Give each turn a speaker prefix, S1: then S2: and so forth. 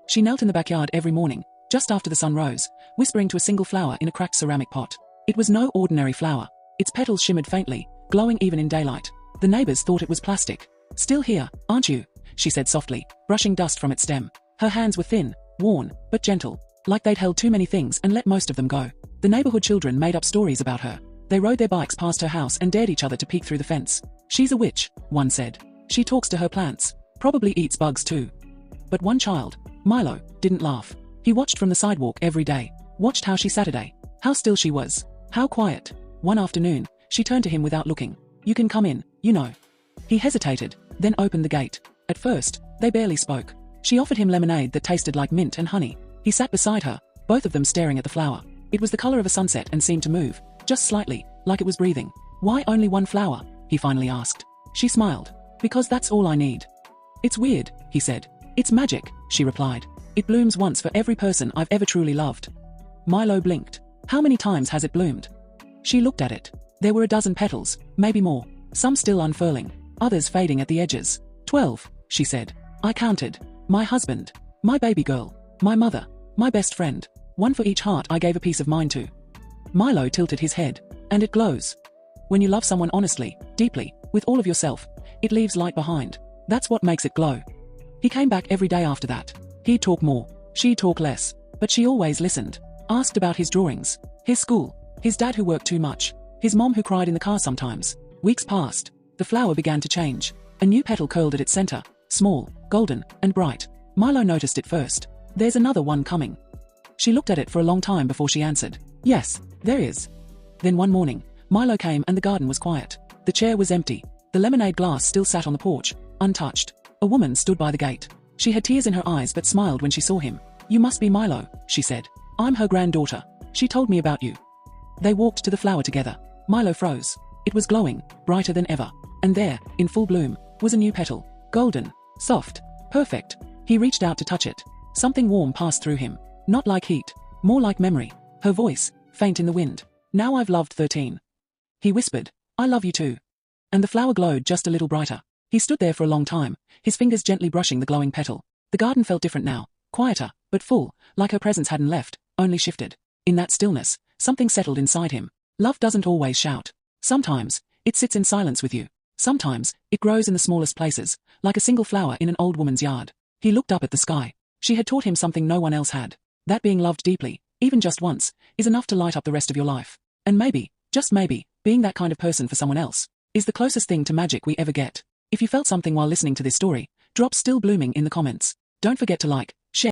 S1: She knelt in the backyard every morning, just after the sun rose, whispering to a single flower in a cracked ceramic pot. It was no ordinary flower. Its petals shimmered faintly, glowing even in daylight. The neighbors thought it was plastic. "Still here, aren't you?" she said softly, brushing dust from its stem. Her hands were thin, worn, but gentle, like they'd held too many things and let most of them go. The neighborhood children made up stories about her. They rode their bikes past her house and dared each other to peek through the fence. "She's a witch," one said. "She talks to her plants. Probably eats bugs too." But one child, Milo, didn't laugh. He watched from the sidewalk every day, watched how she Saturday, how still she was, how quiet. One afternoon, she turned to him without looking. "You can come in, you know." He hesitated, then opened the gate. At first, they barely spoke. She offered him lemonade that tasted like mint and honey. He sat beside her, both of them staring at the flower. It was the color of a sunset and seemed to move, just slightly, like it was breathing. "Why only one flower?" he finally asked. She smiled. "Because that's all I need." "It's weird," he said. "It's magic," she replied. "It blooms once for every person I've ever truly loved." Milo blinked. "How many times has it bloomed?" She looked at it. There were a dozen petals, maybe more, some still unfurling, others fading at the edges. 12, she said. "I counted. My husband, my baby girl, my mother, my best friend, one for each heart I gave a piece of mine to." Milo tilted his head. "And it glows. When you love someone honestly, deeply, with all of yourself, it leaves light behind. That's what makes it glow." He came back every day after that. He'd talk more, she'd talk less, but she always listened. Asked about his drawings, his school, his dad who worked too much, his mom who cried in the car sometimes. Weeks passed. The flower began to change. A new petal curled at its center, small, golden, and bright. Milo noticed it first. "There's another one coming." She looked at it for a long time before she answered. "Yes, there is." Then one morning, Milo came and the garden was quiet. The chair was empty. The lemonade glass still sat on the porch, untouched. A woman stood by the gate. She had tears in her eyes but smiled when she saw him. "You must be Milo," she said. "I'm her granddaughter. She told me about you." They walked to the flower together. Milo froze. It was glowing, brighter than ever. And there, in full bloom, was a new petal. Golden, soft, perfect. He reached out to touch it. Something warm passed through him. Not like heat, more like memory. Her voice, faint in the wind. "Now I've loved 13. He whispered, "I love you too." And the flower glowed just a little brighter. He stood there for a long time, his fingers gently brushing the glowing petal. The garden felt different now, quieter, but full, like her presence hadn't left, only shifted. In that stillness, something settled inside him. Love doesn't always shout. Sometimes, it sits in silence with you. Sometimes, it grows in the smallest places, like a single flower in an old woman's yard. He looked up at the sky. She had taught him something no one else had. That being loved deeply, even just once, is enough to light up the rest of your life. And maybe, just maybe, being that kind of person for someone else, is the closest thing to magic we ever get. If you felt something while listening to this story, drop "still blooming" in the comments. Don't forget to like,